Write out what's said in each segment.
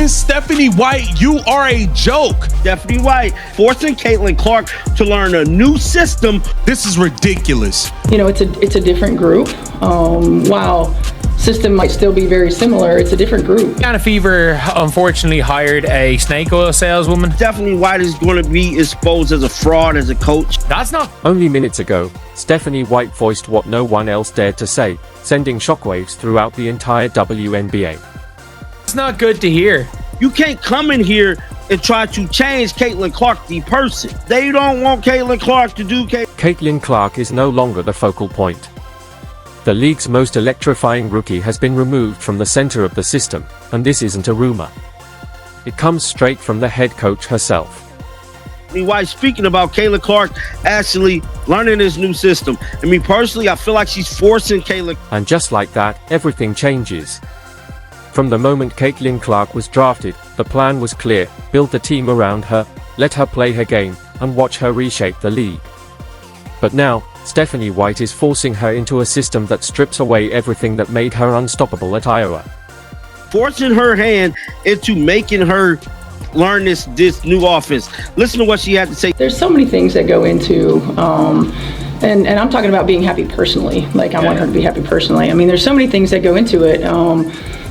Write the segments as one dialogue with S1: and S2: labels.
S1: Stephanie White, you are a joke.
S2: Stephanie White forcing Caitlin Clark to learn a new system.
S1: This is ridiculous.
S3: You know, it's a different group. While system might still be very similar, it's a different group.
S4: Indiana Fever unfortunately hired a snake oil saleswoman.
S2: Stephanie White is going to be exposed as a fraud as a coach.
S4: That's not.
S5: Only minutes ago, Stephanie White voiced what no one else dared to say, sending shockwaves throughout the entire WNBA.
S4: It's not good to hear.
S2: You can't come in here and try to change Caitlin Clark, the person. They don't want Caitlin Clark to do
S5: Caitlin Clark is no longer the focal point. The league's most electrifying rookie has been removed from the center of the system, and this isn't a rumor. It comes straight from the head coach herself.
S2: White speaking about Caitlin Clark actually learning this new system. And me personally, I feel like she's forcing Caitlin.
S5: And just like that, everything changes. From the moment Caitlin Clark was drafted, the plan was clear: build the team around her, let her play her game, and watch her reshape the league. But now, Stephanie White is forcing her into a system that strips away everything that made her unstoppable at Iowa.
S2: Forcing her hand into making her learn this new offense. Listen to what she had to say.
S3: There's so many things that go into, and I'm talking about being happy personally. Like, I want her to be happy personally. I mean, there's so many things that go into it.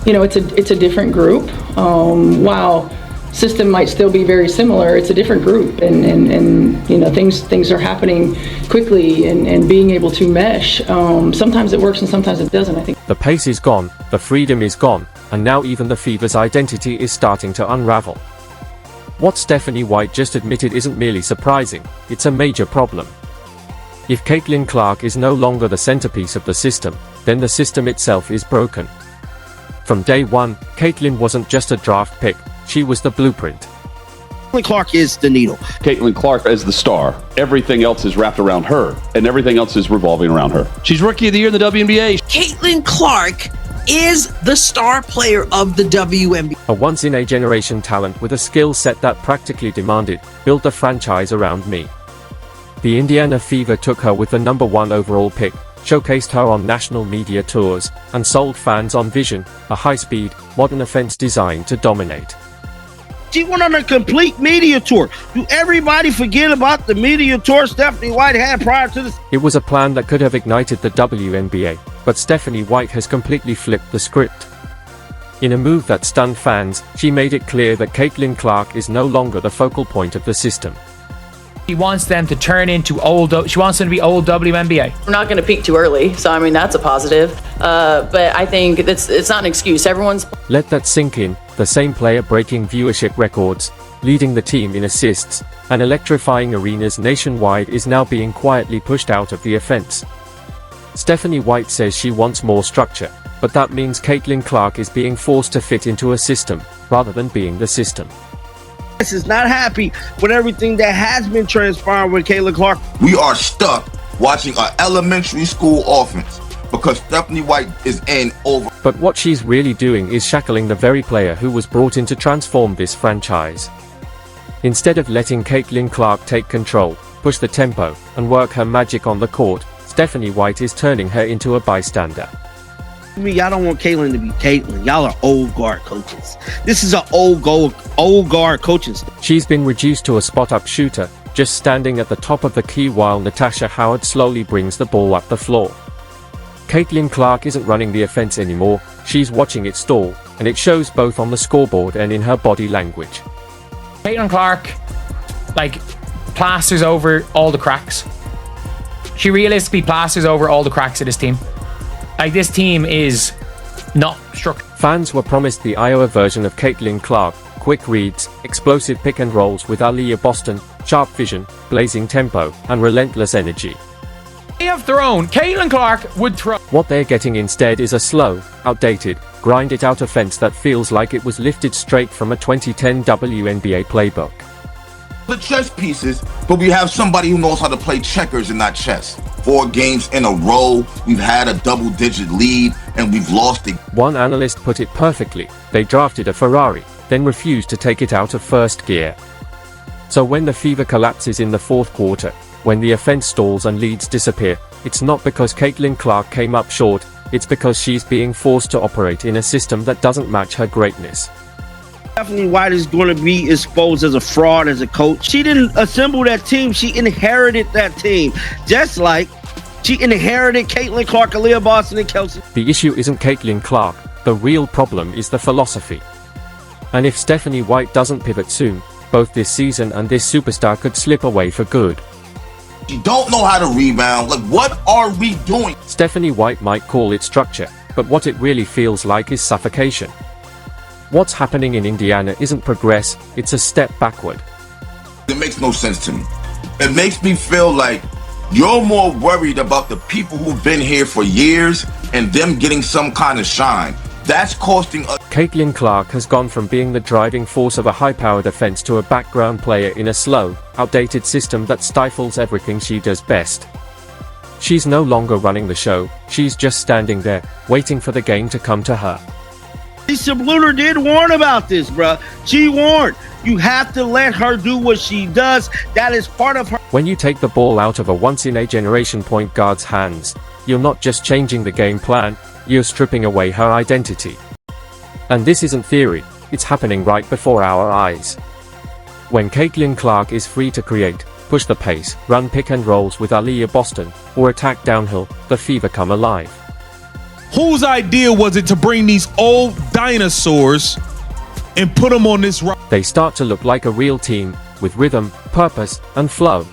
S3: You know, it's a different group. While system might still be very similar, it's a different group, and you know, things are happening quickly, and being able to mesh. Sometimes it works and sometimes it doesn't, I think.
S5: The pace is gone, the freedom is gone, and now even the Fever's identity is starting to unravel. What Stephanie White just admitted isn't merely surprising, it's a major problem. If Caitlin Clark is no longer the centerpiece of the system, then the system itself is broken. From day one, Caitlin wasn't just a draft pick, she was the blueprint.
S2: Caitlin Clark is the needle.
S6: Caitlin Clark is the star. Everything else is wrapped around her, and everything else is revolving around her.
S7: She's Rookie of the Year in the WNBA.
S8: Caitlin Clark is the star player of the WNBA.
S5: A once-in-a-generation talent with a skill set that practically demanded, build the franchise around me. The Indiana Fever took her with the #1 overall pick, showcased her on national media tours, and sold fans on Vision, a high-speed, modern offense designed to dominate.
S2: She went on a complete media tour. Do everybody forget about the media tour Stephanie White had prior to this?
S5: It was a plan that could have ignited the WNBA, but Stephanie White has completely flipped the script. In a move that stunned fans, she made it clear that Caitlin Clark is no longer the focal point of the system.
S4: She wants them to turn into she wants them to be old WNBA.
S9: We're not going to peak too early, so I mean, that's a positive. But I think it's not an excuse.
S5: Let that sink in. The same player breaking viewership records, leading the team in assists, and electrifying arenas nationwide is now being quietly pushed out of the offense. Stephanie White says she wants more structure, but that means Caitlin Clark is being forced to fit into a system, rather than being the system.
S2: This is not happy with everything that has been transpiring with Caitlin Clark.
S10: We are stuck watching an elementary school offense because Stephanie White is in over.
S5: But what she's really doing is shackling the very player who was brought in to transform this franchise. Instead of letting Caitlin Clark take control, push the tempo, and work her magic on the court, Stephanie White is turning her into a bystander.
S2: Y'all don't want Caitlin to be Caitlin. Y'all are old guard coaches. This is an old guard coaching staff.
S5: She's been reduced to a spot-up shooter, just standing at the top of the key while Natasha Howard slowly brings the ball up the floor. Caitlin Clark isn't running the offense anymore, she's watching it stall, and it shows both on the scoreboard and in her body language.
S4: Caitlin Clark, plasters over all the cracks. She realistically plasters over all the cracks of this team. This team is not structured.
S5: Fans were promised the Iowa version of Caitlin Clark: quick reads, explosive pick and rolls with Aaliyah Boston, sharp vision, blazing tempo, and relentless energy.
S4: They have thrown. Caitlin Clark would throw.
S5: What they're getting instead is a slow, outdated, grind-it-out offense that feels like it was lifted straight from a 2010 WNBA playbook.
S10: The chess pieces, but we have somebody who knows how to play checkers and not chess. 4 games in a row, we've had a double-digit lead, and we've lost it.
S5: One analyst put it perfectly: they drafted a Ferrari, then refused to take it out of first gear. So when the Fever collapses in the fourth quarter, when the offense stalls and leads disappear, it's not because Caitlin Clark came up short, it's because she's being forced to operate in a system that doesn't match her greatness.
S2: Stephanie White is going to be exposed as a fraud as a coach. She didn't assemble that team. She inherited that team. Just like she inherited Caitlin Clark, Aaliyah Boston, and Kelsey.
S5: The issue isn't Caitlin Clark. The real problem is the philosophy. And if Stephanie White doesn't pivot soon, both this season and this superstar could slip away for good.
S10: She don't know how to rebound. Like, what are we doing?
S5: Stephanie White might call it structure, but what it really feels like is suffocation. What's happening in Indiana isn't progress, it's a step backward.
S10: It makes no sense to me. It makes me feel like you're more worried about the people who've been here for years and them getting some kind of shine. That's costing us.
S5: Caitlin Clark has gone from being the driving force of a high-powered offense to a background player in a slow, outdated system that stifles everything she does best. She's no longer running the show, she's just standing there, waiting for the game to come to her.
S2: Lisa Bluter did warn about this, bruh. She warned. You have to let her do what she does. That is part of her.
S5: When you take the ball out of a once-in-a-generation point guard's hands, you're not just changing the game plan, you're stripping away her identity. And this isn't theory, it's happening right before our eyes. When Caitlin Clark is free to create, push the pace, run pick and rolls with Aaliyah Boston, or attack downhill, the Fever come alive.
S1: Whose idea was it to bring these old dinosaurs and put them on this rock?
S5: They start to look like a real team, with rhythm, purpose, and flow.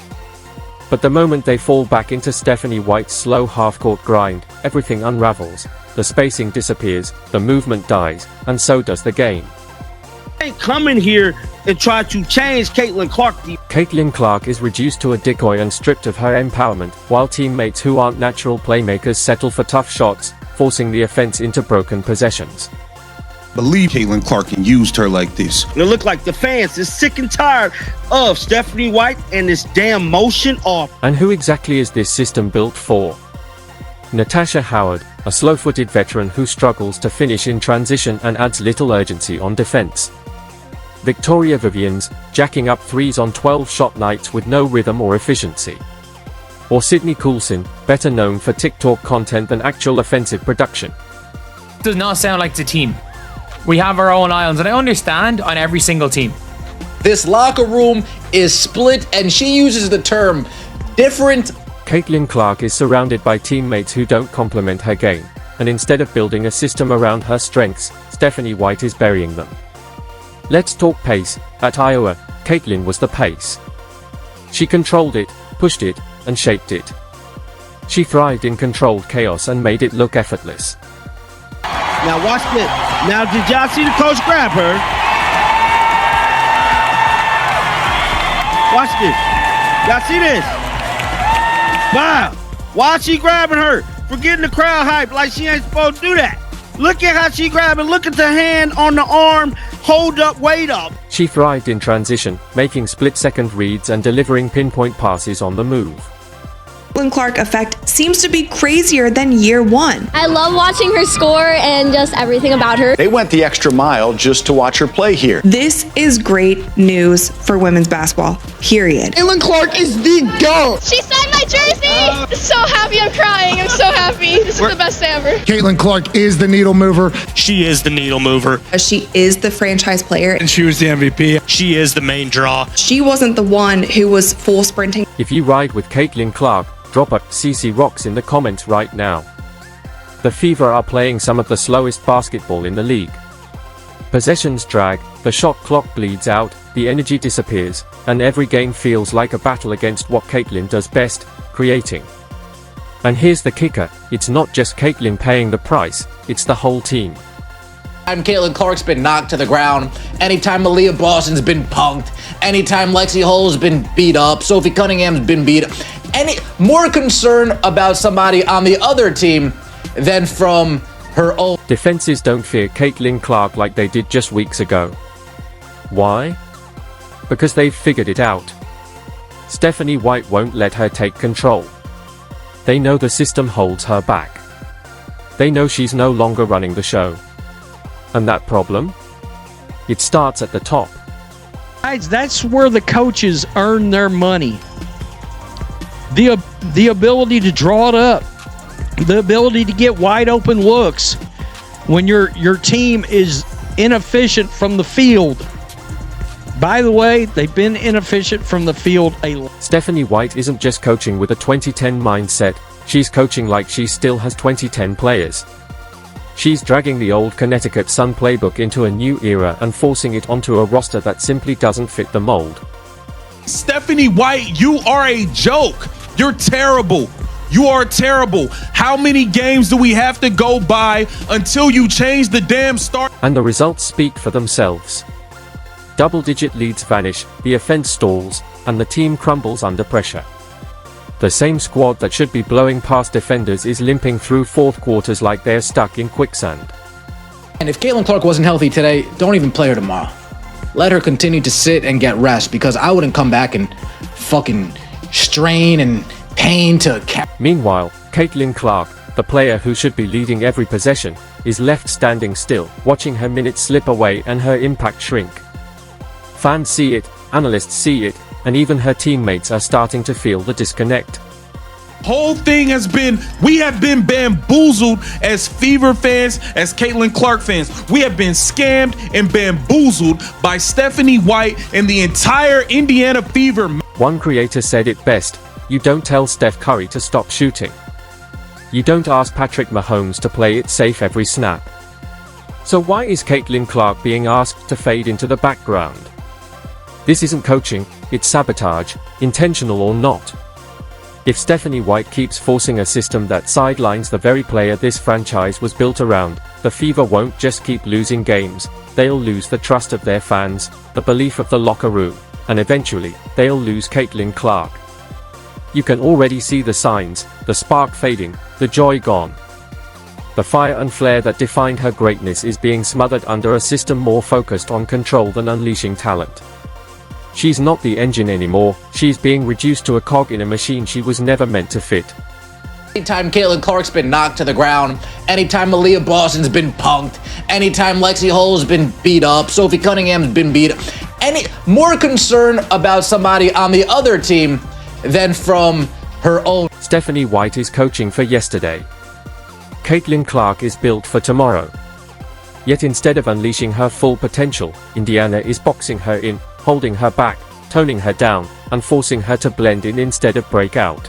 S5: But the moment they fall back into Stephanie White's slow half-court grind, everything unravels, the spacing disappears, the movement dies, and so does the game.
S2: They ain't come in here and try to change Caitlin Clark.
S5: Caitlin Clark is reduced to a decoy and stripped of her empowerment, while teammates who aren't natural playmakers settle for tough shots, forcing the offense into broken possessions.
S1: Believe Caitlin Clark and used her like this.
S2: And it looked like the fans is sick and tired of Stephanie White and this damn motion off.
S5: And who exactly is this system built for? Natasha Howard, a slow-footed veteran who struggles to finish in transition and adds little urgency on defense. Victoria Vivians, jacking up threes on 12-shot nights with no rhythm or efficiency. Or Sydney Coulson, better known for TikTok content than actual offensive production.
S4: Does not sound like it's a team. We have our own islands, and I understand on every single team.
S7: This locker room is split, and she uses the term different.
S5: Caitlin Clark is surrounded by teammates who don't complement her game, and instead of building a system around her strengths, Stephanie White is burying them. Let's talk pace. At Iowa, Caitlin was the pace. She controlled it, pushed it, and shaped it. She thrived in controlled chaos and made it look effortless.
S2: Now watch this. Now did y'all see the coach grab her? Watch this. Y'all see this? Wow. Why she grabbing her? For getting the crowd hype like she ain't supposed to do that. Look at how she grabbing. Look at the hand on the arm. Hold up, wait up.
S5: She thrived in transition, making split-second reads and delivering pinpoint passes on the move.
S11: Caitlin Clark effect seems to be crazier than year one.
S12: I love watching her score and just everything about her.
S13: They went the extra mile just to watch her play here.
S11: This is great news for women's basketball, period.
S14: Caitlin Clark is the GOAT.
S12: She signed my jersey. So happy, I'm crying. I'm so happy. This is the best day ever.
S14: Caitlin Clark is the needle mover.
S15: She is the needle mover.
S11: She is the franchise player.
S15: And she was the MVP. She is the main draw.
S11: She wasn't the one who was full sprinting.
S5: If you ride with Caitlin Clark, drop a CC Rocks in the comments right now. The Fever are playing some of the slowest basketball in the league. Possessions drag, the shot clock bleeds out, the energy disappears, and every game feels like a battle against what Caitlin does best, creating. And here's the kicker, it's not just Caitlin paying the price, it's the whole team.
S7: Anytime Caitlin Clark's been knocked to the ground, anytime Aaliyah Boston's been punked, anytime Lexi Hull's been beat up, Sophie Cunningham's been beat up, any more concern about somebody on the other team than from her own.
S5: Defenses don't fear Caitlin Clark like they did just weeks ago. Why? Because they've figured it out. Stephanie White won't let her take control. They know the system holds her back. They know she's no longer running the show. And that problem? It starts at the top.
S16: That's where the coaches earn their money. The ability to draw it up, the ability to get wide open looks when your team is inefficient from the field. By the way, they've been inefficient from the field a lot.
S5: Stephanie White isn't just coaching with a 2010 mindset, she's coaching like she still has 2010 players. She's dragging the old Connecticut Sun playbook into a new era and forcing it onto a roster that simply doesn't fit the mold.
S1: Stephanie White, you are a joke. You're terrible. You are terrible. How many games do we have to go by until you change the damn start?
S5: And the results speak for themselves. Double-digit leads vanish, the offense stalls, and the team crumbles under pressure. The same squad that should be blowing past defenders is limping through fourth quarters like they're stuck in quicksand.
S7: And if Caitlin Clark wasn't healthy today, don't even play her tomorrow. Let her continue to sit and get rest, because I wouldn't come back and fucking strain and pain to...
S5: Meanwhile, Caitlin Clark, the player who should be leading every possession, is left standing still, watching her minutes slip away and her impact shrink. Fans see it, analysts see it, and even her teammates are starting to feel the disconnect.
S1: Whole thing has been, we have been bamboozled as Fever fans, as Caitlin Clark fans. We have been scammed and bamboozled by Stephanie White and the entire Indiana Fever.
S5: One creator said it best, you don't tell Steph Curry to stop shooting. You don't ask Patrick Mahomes to play it safe every snap. So why is Caitlin Clark being asked to fade into the background? This isn't coaching, it's sabotage, intentional or not. If Stephanie White keeps forcing a system that sidelines the very player this franchise was built around, the Fever won't just keep losing games, they'll lose the trust of their fans, the belief of the locker room, and eventually, they'll lose Caitlin Clark. You can already see the signs, the spark fading, the joy gone. The fire and flair that defined her greatness is being smothered under a system more focused on control than unleashing talent. She's not the engine anymore, she's being reduced to a cog in a machine she was never meant to fit.
S7: Anytime Caitlin Clark's been knocked to the ground, anytime Aaliyah Boston's been punked, anytime Lexi Hull's been beat up, Sophie Cunningham's been beat up, more concern about somebody on the other team than from her own.
S5: Stephanie White is coaching for yesterday. Caitlin Clark is built for tomorrow. Yet instead of unleashing her full potential, Indiana is boxing her in, holding her back, toning her down, and forcing her to blend in instead of break out.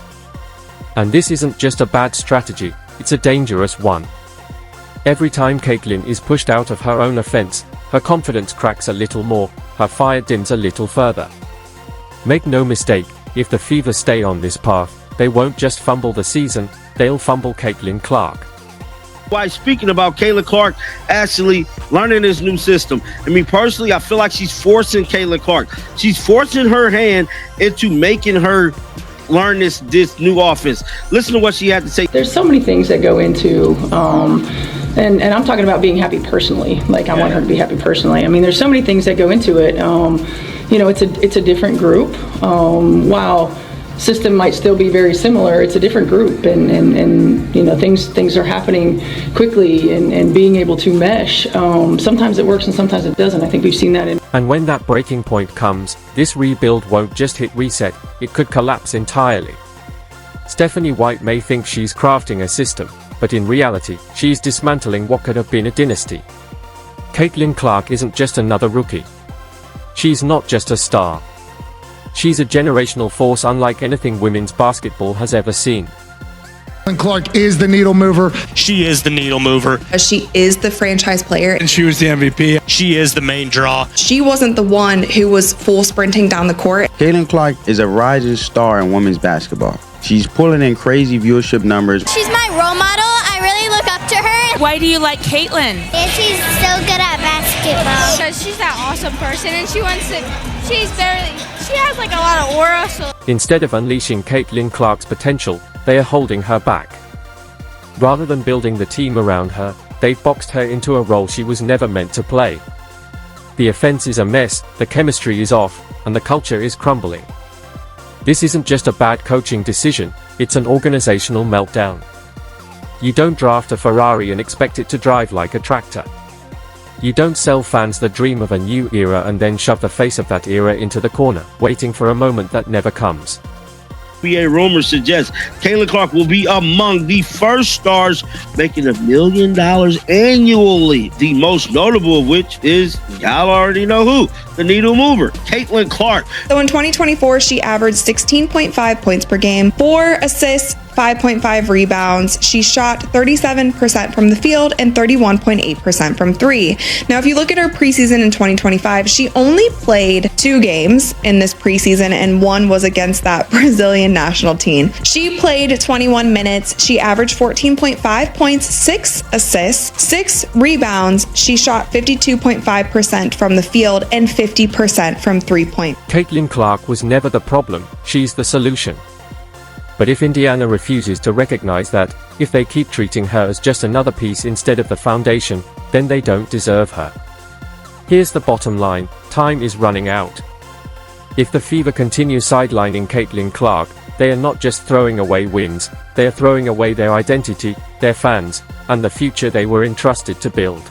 S5: And this isn't just a bad strategy, it's a dangerous one. Every time Caitlin is pushed out of her own offense, her confidence cracks a little more, her fire dims a little further. Make no mistake, if the Fever stay on this path, they won't just fumble the season, they'll fumble Caitlin Clark.
S2: Why, speaking about Caitlin Clark actually learning this new system, I mean, personally, I feel like she's forcing Caitlin Clark. She's forcing her hand into making her learn this new offense. Listen to what she had to say.
S3: There's so many things that go into, and I'm talking about being happy personally. Like, I want her to be happy personally. I mean, there's so many things that go into it. You know, it's a different group. While system might still be very similar, it's a different group, and you know, things are happening quickly, and being able to mesh. Sometimes it works and sometimes it doesn't. I think we've seen that in.
S5: And when that breaking point comes, this rebuild won't just hit reset, it could collapse entirely. Stephanie White may think she's crafting a system, but in reality, she's dismantling what could have been a dynasty. Caitlin Clark isn't just another rookie. She's not just a star. She's a generational force unlike anything women's basketball has ever seen.
S14: And Clark is the needle mover.
S15: She is the needle mover.
S11: She is the franchise player.
S15: And she was the MVP. She is the main draw.
S11: She wasn't the one who was full sprinting down the court.
S2: Caitlin Clark is a rising star in women's basketball. She's pulling in crazy viewership numbers.
S12: She's my role model. I really look up to her.
S17: Why do you like Caitlin?
S12: And she's so good at basketball. Because she's that awesome person, and she has like a lot of aura. So.
S5: Instead of unleashing Caitlin Clark's potential, they are holding her back. Rather than building the team around her, they've boxed her into a role she was never meant to play. The offense is a mess, the chemistry is off, and the culture is crumbling. This isn't just a bad coaching decision, it's an organizational meltdown. You don't draft a Ferrari and expect it to drive like a tractor. You don't sell fans the dream of a new era and then shove the face of that era into the corner, waiting for a moment that never comes.
S2: NBA rumors suggest Caitlin Clark will be among the first stars making $1 million annually. The most notable of which is, y'all already know who, the needle mover, Caitlin Clark.
S11: So in 2024, she averaged 16.5 points per game, 4 assists, 5.5 rebounds. She shot 37% from the field and 31.8% from three. Now, if you look at her preseason in 2025, she only played 2 games in this preseason, and one was against that Brazilian national team. She played 21 minutes. She averaged 14.5 points, 6 assists, 6 rebounds. She shot 52.5% from the field and 50% from 3-point.
S5: Caitlin Clark was never the problem, she's the solution. But if Indiana refuses to recognize that, if they keep treating her as just another piece instead of the foundation, then they don't deserve her. Here's the bottom line, time is running out. If the Fever continue sidelining Caitlin Clark, they are not just throwing away wins, they are throwing away their identity, their fans, and the future they were entrusted to build.